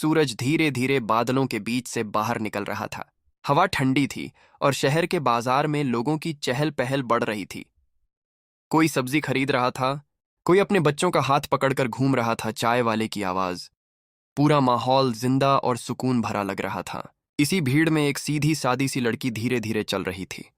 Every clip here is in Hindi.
सूरज धीरे धीरे बादलों के बीच से बाहर निकल रहा था। हवा ठंडी थी और शहर के बाजार में लोगों की चहल पहल बढ़ रही थी। कोई सब्जी खरीद रहा था, कोई अपने बच्चों का हाथ पकड़कर घूम रहा था। चाय वाले की आवाज, पूरा माहौल जिंदा और सुकून भरा लग रहा था। इसी भीड़ में एक सीधी सादी सी लड़की धीरे धीरे चल रही थी।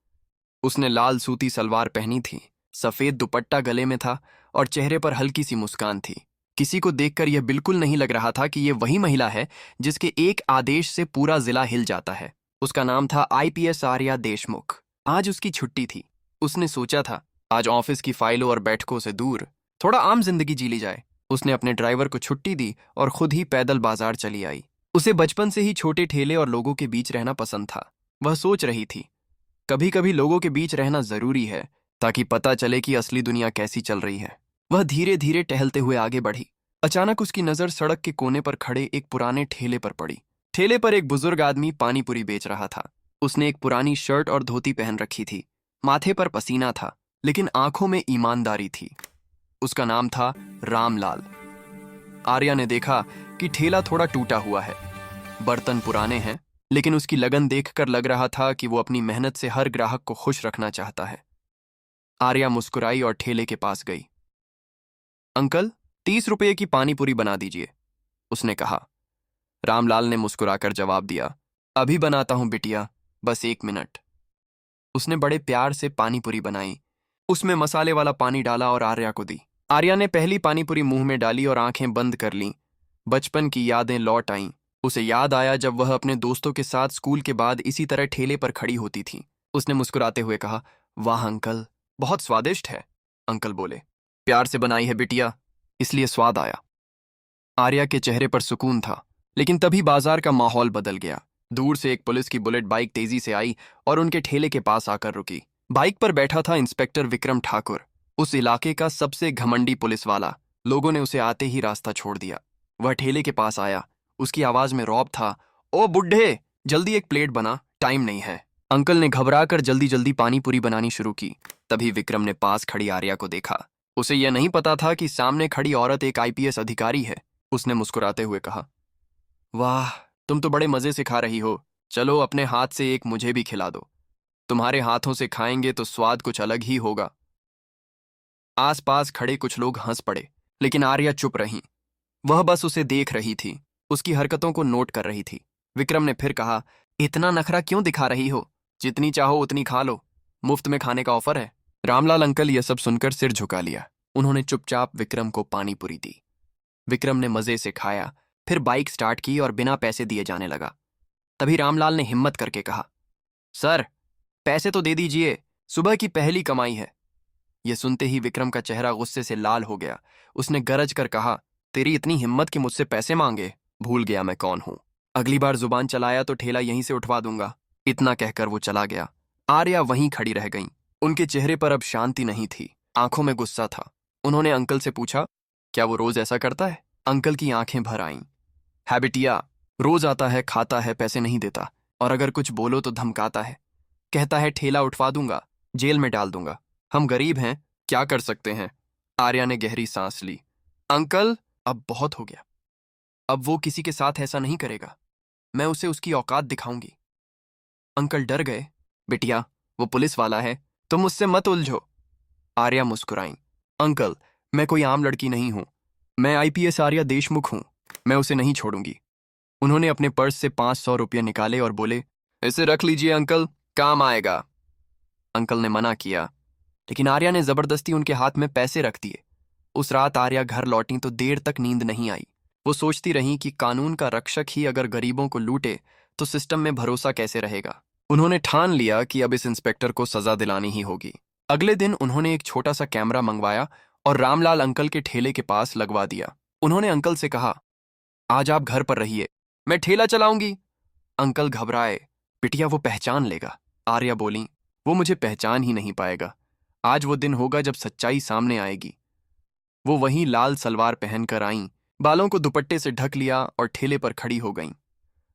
उसने लाल सूती सलवार पहनी थी, सफेद दुपट्टा गले में था और चेहरे पर हल्की सी मुस्कान थी। किसी को देखकर यह बिल्कुल नहीं लग रहा था कि यह वही महिला है जिसके एक आदेश से पूरा जिला हिल जाता है। उसका नाम था आईपीएस आर्या देशमुख। आज उसकी छुट्टी थी। उसने सोचा था आज ऑफिस की फाइलों और बैठकों से दूर थोड़ा आम जिंदगी जी ली जाए। उसने अपने ड्राइवर को छुट्टी दी और खुद ही पैदल बाजार चली आई। उसे बचपन से ही छोटे ठेले और लोगों के बीच रहना पसंद था। वह सोच रही थी कभी कभी लोगों के बीच रहना जरूरी है ताकि पता चले कि असली दुनिया कैसी चल रही है। वह धीरे धीरे टहलते हुए आगे बढ़ी। अचानक उसकी नजर सड़क के कोने पर खड़े एक पुराने ठेले पर पड़ी। ठेले पर एक बुजुर्ग आदमी पानी पूरी बेच रहा था। उसने एक पुरानी शर्ट और धोती पहन रखी थी। माथे पर पसीना था लेकिन आंखों में ईमानदारी थी। उसका नाम था रामलाल। आर्या ने देखा कि ठेला थोड़ा टूटा हुआ है, बर्तन पुराने हैं, लेकिन उसकी लगन देखकर लग रहा था कि वो अपनी मेहनत से हर ग्राहक को खुश रखना चाहता है। आर्या मुस्कुराई और ठेले के पास गई। अंकल, 30 रुपये की पानी पूरी बना दीजिए, उसने कहा। रामलाल ने मुस्कुराकर जवाब दिया, अभी बनाता हूं बिटिया, बस 1 मिनट। उसने बड़े प्यार से पानी पूरी बनाई। उसमें मसाले वाला पानी डाला और आर्या को दी। आर्या ने पहली पानी पूरी मुंह में डाली और आंखें बंद कर लीं। बचपन की यादें लौट आईं। उसे याद आया जब वह अपने दोस्तों के साथ स्कूल के बाद इसी तरह ठेले पर खड़ी होती थी। उसने मुस्कुराते हुए कहा, वाह अंकल, बहुत स्वादिष्ट है। अंकल बोले, प्यार से बनाई है बिटिया, इसलिए स्वाद आया। आर्या के चेहरे पर सुकून था, लेकिन तभी बाजार का माहौल बदल गया। दूर से एक पुलिस की बुलेट बाइक तेजी से आई और उनके ठेले के पास आकर रुकी। बाइक पर बैठा था इंस्पेक्टर विक्रम ठाकुर, उस इलाके का सबसे घमंडी पुलिस वाला। लोगों ने उसे आते ही रास्ता छोड़ दिया। वह ठेले के पास आया। उसकी आवाज में रौब था, ओ बुड्ढे, जल्दी एक प्लेट बना, टाइम नहीं है। अंकल ने घबराकर जल्दी जल्दी पानी पूरी बनानी शुरू की। तभी विक्रम ने पास खड़ी आर्या को देखा। उसे यह नहीं पता था कि सामने खड़ी औरत एक आईपीएस अधिकारी है। उसने मुस्कुराते हुए कहा, वाह, तुम तो बड़े मजे से खा रही हो। चलो अपने हाथ से एक मुझे भी खिला दो। तुम्हारे हाथों से खाएंगे तो स्वाद कुछ अलग ही होगा। आसपास खड़े कुछ लोग हंस पड़े, लेकिन आर्या चुप रही। वह बस उसे देख रही थी, उसकी हरकतों को नोट कर रही थी। विक्रम ने फिर कहा, इतना नखरा क्यों दिखा रही हो? जितनी चाहो उतनी खा लो, मुफ्त में खाने का ऑफर है। रामलाल अंकल यह सब सुनकर सिर झुका लिया। उन्होंने चुपचाप विक्रम को पानी पूरी दी। विक्रम ने मजे से खाया, फिर बाइक स्टार्ट की और बिना पैसे दिए जाने लगा। तभी रामलाल ने हिम्मत करके कहा, सर, पैसे तो दे दीजिए, सुबह की पहली कमाई है। यह सुनते ही विक्रम का चेहरा गुस्से से लाल हो गया। उसने गरज कर कहा, तेरी इतनी हिम्मत कि मुझसे पैसे मांगे? भूल गया मैं कौन हूं। अगली बार जुबान चलाया तो ठेला यहीं से उठवा दूंगा। इतना कहकर वो चला गया। आर्या वहीं खड़ी रह गई। उनके चेहरे पर अब शांति नहीं थी, आंखों में गुस्सा था। उन्होंने अंकल से पूछा, क्या वो रोज ऐसा करता है? अंकल की आंखें भर आईं। है बिटिया, रोज आता है, खाता है, पैसे नहीं देता, और अगर कुछ बोलो तो धमकाता है। कहता है ठेला उठवा दूंगा, जेल में डाल दूंगा। हम गरीब हैं, क्या कर सकते हैं? आर्या ने गहरी सांस ली। अंकल, अब बहुत हो गया। अब वो किसी के साथ ऐसा नहीं करेगा। मैं उसे उसकी औकात दिखाऊंगी। अंकल डर गए। बिटिया, वो पुलिस वाला है, तुम उससे मत उलझो। आर्या मुस्कुराई। अंकल, मैं कोई आम लड़की नहीं हूं। मैं आईपीएस आर्या देशमुख हूं। मैं उसे नहीं छोड़ूंगी। उन्होंने अपने पर्स से 500 रुपये निकाले और बोले, इसे रख लीजिए अंकल, काम आएगा। अंकल ने मना किया, लेकिन आर्या ने जबरदस्ती उनके हाथ में पैसे रख दिए। उस रात आर्या घर लौटी तो देर तक नींद नहीं आई। वो सोचती रही कि कानून का रक्षक ही अगर गरीबों को लूटे तो सिस्टम में भरोसा कैसे रहेगा। उन्होंने ठान लिया कि अब इस इंस्पेक्टर को सजा दिलानी ही होगी। अगले दिन उन्होंने एक छोटा सा कैमरा मंगवाया और रामलाल अंकल के ठेले के पास लगवा दिया। उन्होंने अंकल से कहा, आज आप घर पर रहिए, मैं ठेला चलाऊंगी। अंकल घबराए। बिटिया, वो पहचान लेगा। आर्या बोली, वो मुझे पहचान ही नहीं पाएगा। आज वो दिन होगा जब सच्चाई सामने आएगी। वो वहीं लाल सलवार पहनकर आईं, बालों को दुपट्टे से ढक लिया और ठेले पर खड़ी हो गईं।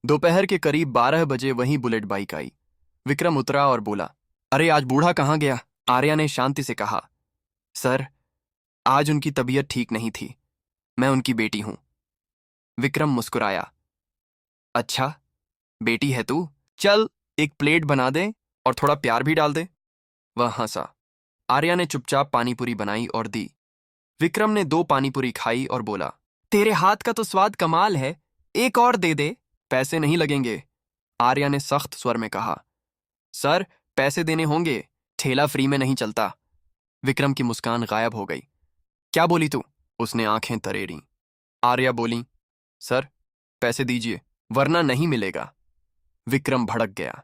दोपहर के करीब 12 बजे वहीं बुलेट बाइक आई। विक्रम उतरा और बोला, अरे आज बूढ़ा कहाँ गया? आर्या ने शांति से कहा, सर, आज उनकी तबीयत ठीक नहीं थी, मैं उनकी बेटी हूं। विक्रम मुस्कुराया, अच्छा, बेटी है तू, चल एक प्लेट बना दे और थोड़ा प्यार भी डाल दे। वह हंसा। आर्या ने चुपचाप पानीपुरी बनाई और दी। विक्रम ने 2 पानीपुरी खाई और बोला, तेरे हाथ का तो स्वाद कमाल है, एक और दे दे। पैसे नहीं लगेंगे, आर्या ने सख्त स्वर में कहा। सर, पैसे देने होंगे, ठेला फ्री में नहीं चलता। विक्रम की मुस्कान गायब हो गई। क्या बोली तू? उसने आंखें तरेरी। आर्या बोली, सर पैसे दीजिए वरना नहीं मिलेगा। विक्रम भड़क गया।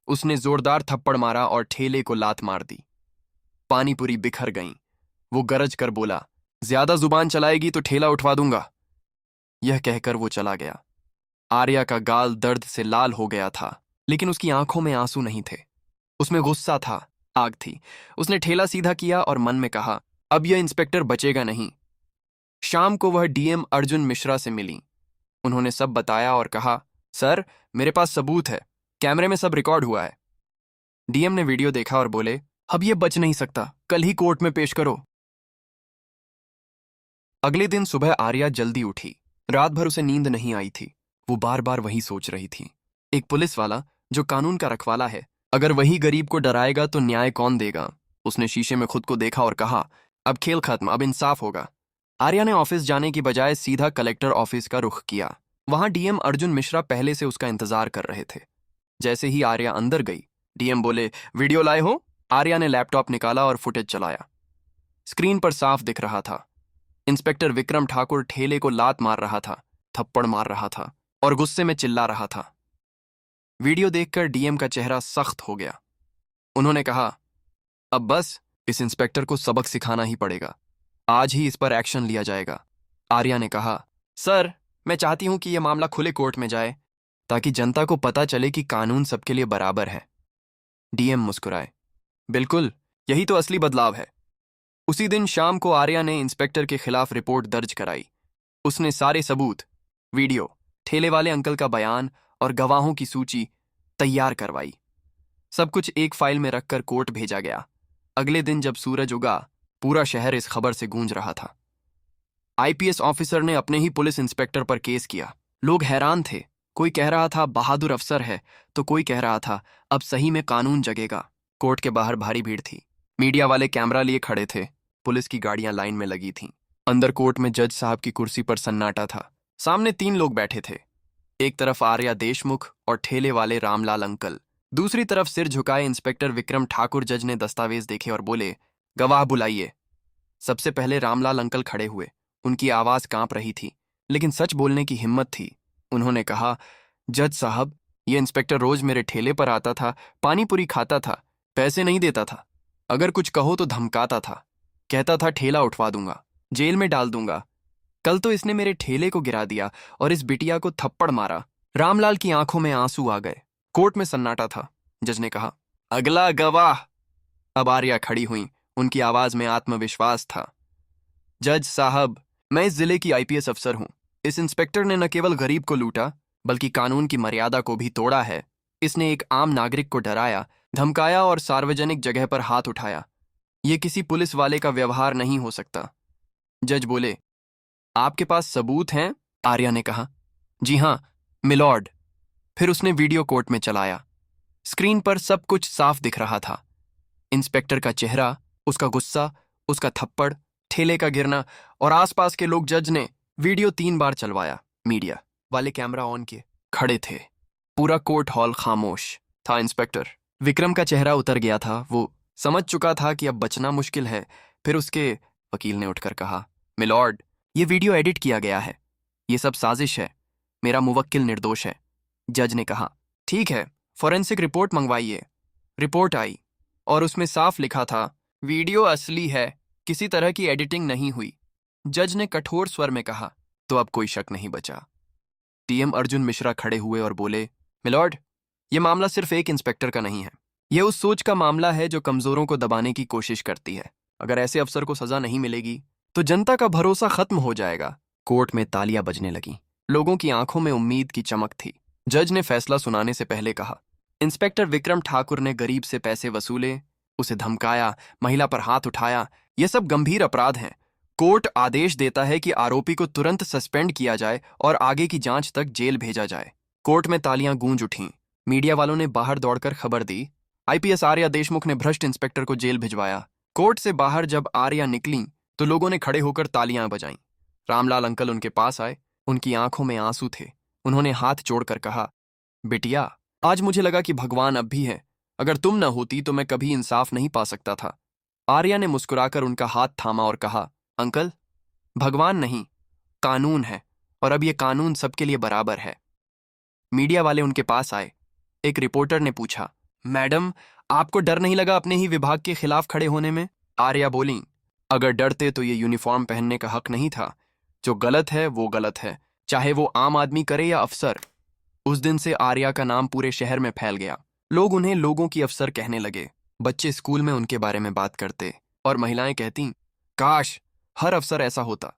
उसने जोरदार थप्पड़ मारा और ठेले को लात मार दी। पानीपुरी बिखर गईं। वो गरज कर बोला, ज्यादा जुबान चलाएगी तो ठेला उठवा दूंगा। यह कहकर वो चला गया। आर्या का गाल दर्द से लाल हो गया था, लेकिन उसकी आंखों में आंसू नहीं थे। उसमें गुस्सा था, आग थी। उसने ठेला सीधा किया और मन में कहा, अब यह इंस्पेक्टर बचेगा नहीं। शाम को वह डीएम अर्जुन मिश्रा से मिली। उन्होंने सब बताया और कहा, सर मेरे पास सबूत है, कैमरे में सब रिकॉर्ड हुआ है। डीएम ने वीडियो देखा और बोले, अब यह बच नहीं सकता, कल ही कोर्ट में पेश करो। अगले दिन सुबह आर्या जल्दी उठी। रात भर उसे नींद नहीं आई थी। वो बार बार वही सोच रही थी। एक पुलिस वाला जो कानून का रखवाला है, अगर वही गरीब को डराएगा तो न्याय कौन देगा? उसने शीशे में खुद को देखा और कहा, अब खेल खत्म, अब इंसाफ होगा। आर्या ने ऑफिस जाने की बजाय सीधा कलेक्टर ऑफिस का रुख किया। वहां डीएम अर्जुन मिश्रा पहले से उसका इंतजार कर रहे थे। जैसे ही आर्या अंदर गई, डीएम बोले, वीडियो लाए हो? आर्या ने लैपटॉप निकाला और फुटेज चलाया। स्क्रीन पर साफ दिख रहा था, इंस्पेक्टर विक्रम ठाकुर ठेले को लात मार रहा था, थप्पड़ मार रहा था और गुस्से में चिल्ला रहा था। वीडियो देखकर डीएम का चेहरा सख्त हो गया। उन्होंने कहा, अब बस, इस इंस्पेक्टर को सबक सिखाना ही पड़ेगा। आज ही इस पर एक्शन लिया जाएगा। आर्या ने कहा, सर मैं चाहती हूं कि यह मामला खुले कोर्ट में जाए, ताकि जनता को पता चले कि कानून सबके लिए बराबर है। डीएम मुस्कुराए, बिल्कुल, यही तो असली बदलाव है। उसी दिन शाम को आर्या ने इंस्पेक्टर के खिलाफ रिपोर्ट दर्ज कराई। उसने सारे सबूत, वीडियो, ठेले वाले अंकल का बयान और गवाहों की सूची तैयार करवाई। सब कुछ एक फाइल में रखकर कोर्ट भेजा गया। अगले दिन जब सूरज उगा, पूरा शहर इस खबर से गूंज रहा था। आईपीएस ऑफिसर ने अपने ही पुलिस इंस्पेक्टर पर केस किया। लोग हैरान थे। कोई कह रहा था बहादुर अफसर है, तो कोई कह रहा था अब सही में कानून जगेगा। कोर्ट के बाहर भारी भीड़ थी। मीडिया वाले कैमरा लिए खड़े थे। पुलिस की गाड़ियां लाइन में लगी थीं। अंदर कोर्ट में जज साहब की कुर्सी पर सन्नाटा था। सामने 3 लोग बैठे थे। एक तरफ आर्या देशमुख और ठेले वाले रामलाल अंकल, दूसरी तरफ सिर झुकाए इंस्पेक्टर विक्रम ठाकुर। जज ने दस्तावेज देखे और बोले, गवाह बुलाइए। सबसे पहले रामलाल अंकल खड़े हुए। उनकी आवाज कांप रही थी, लेकिन सच बोलने की हिम्मत थी। उन्होंने कहा, जज साहब, ये इंस्पेक्टर रोज मेरे ठेले पर आता था, पानीपुरी खाता था, पैसे नहीं देता था। अगर कुछ कहो तो धमकाता था, कहता था ठेला उठवा दूंगा, जेल में डाल दूंगा। कल तो इसने मेरे ठेले को गिरा दिया और इस बिटिया को थप्पड़ मारा। रामलाल की आंखों में आंसू आ गए। कोर्ट में सन्नाटा था। जज ने कहा, अगला गवाह। अब आर्या खड़ी हुई। उनकी आवाज में आत्मविश्वास था। जज साहब, मैं इस जिले की आईपीएस अफसर हूं। इस इंस्पेक्टर ने न केवल गरीब को लूटा, बल्कि कानून की मर्यादा को भी तोड़ा है। इसने एक आम नागरिक को डराया, धमकाया और सार्वजनिक जगह पर हाथ उठाया। यह किसी पुलिस वाले का व्यवहार नहीं हो सकता। जज बोले, आपके पास सबूत हैं? आर्या ने कहा, जी हां मिलॉर्ड। फिर उसने वीडियो कोर्ट में चलाया। स्क्रीन पर सब कुछ साफ दिख रहा था। इंस्पेक्टर का चेहरा, उसका गुस्सा, उसका थप्पड़, ठेले का गिरना और आसपास के लोग। जज ने वीडियो 3 बार चलवाया। मीडिया वाले कैमरा ऑन किए, खड़े थे। पूरा कोर्ट हॉल खामोश था। इंस्पेक्टर विक्रम का चेहरा उतर गया था। वो समझ चुका था कि अब बचना मुश्किल है। फिर उसके वकील ने उठकर कहा, मिलॉर्ड, ये वीडियो एडिट किया गया है। ये सब साजिश है। मेरा मुवक्किल निर्दोष है। जज ने कहा, ठीक है, फॉरेंसिक रिपोर्ट मंगवाइए। रिपोर्ट आई और उसमें साफ लिखा था, वीडियो असली है, किसी तरह की एडिटिंग नहीं हुई। जज ने कठोर स्वर में कहा, तो अब कोई शक नहीं बचा। डीएम अर्जुन मिश्रा खड़े हुए और बोले, मिलॉर्ड, यह मामला सिर्फ एक इंस्पेक्टर का नहीं है। यह उस सोच का मामला है जो कमजोरों को दबाने की कोशिश करती है। अगर ऐसे अफसर को सजा नहीं मिलेगी तो जनता का भरोसा खत्म हो जाएगा। कोर्ट में तालियां बजने लगीं। लोगों की आंखों में उम्मीद की चमक थी। जज ने फैसला सुनाने से पहले कहा, इंस्पेक्टर विक्रम ठाकुर ने गरीब से पैसे वसूले, उसे धमकाया, महिला पर हाथ उठाया। ये सब गंभीर अपराध हैं। कोर्ट आदेश देता है कि आरोपी को तुरंत सस्पेंड किया जाए और आगे की जांच तक जेल भेजा जाए। कोर्ट में तालियां गूंज उठीं। मीडिया वालों ने बाहर दौड़कर खबर दी, आईपीएस आर्या देशमुख ने भ्रष्ट इंस्पेक्टर को जेल भिजवाया। कोर्ट से बाहर जब आर्या निकली तो लोगों ने खड़े होकर तालियां बजाईं। रामलाल अंकल उनके पास आए, उनकी आंखों में आंसू थे। उन्होंने हाथ जोड़कर कहा, बिटिया, आज मुझे लगा कि भगवान अब भी है। अगर तुम न होती तो मैं कभी इंसाफ नहीं पा सकता था। आर्या ने मुस्कुराकर उनका हाथ थामा और कहा, अंकल, भगवान नहीं, कानून है, और अब ये कानून सबके लिए बराबर है। मीडिया वाले उनके पास आए। एक रिपोर्टर ने पूछा, मैडम, आपको डर नहीं लगा अपने ही विभाग के खिलाफ खड़े होने में? आर्या बोली, अगर डरते तो ये यूनिफॉर्म पहनने का हक नहीं था। जो गलत है वो गलत है, चाहे वो आम आदमी करे या अफसर। उस दिन से आर्या का नाम पूरे शहर में फैल गया। लोग उन्हें लोगों की अफसर कहने लगे। बच्चे स्कूल में उनके बारे में बात करते और महिलाएं कहती, काश हर अफसर ऐसा होता।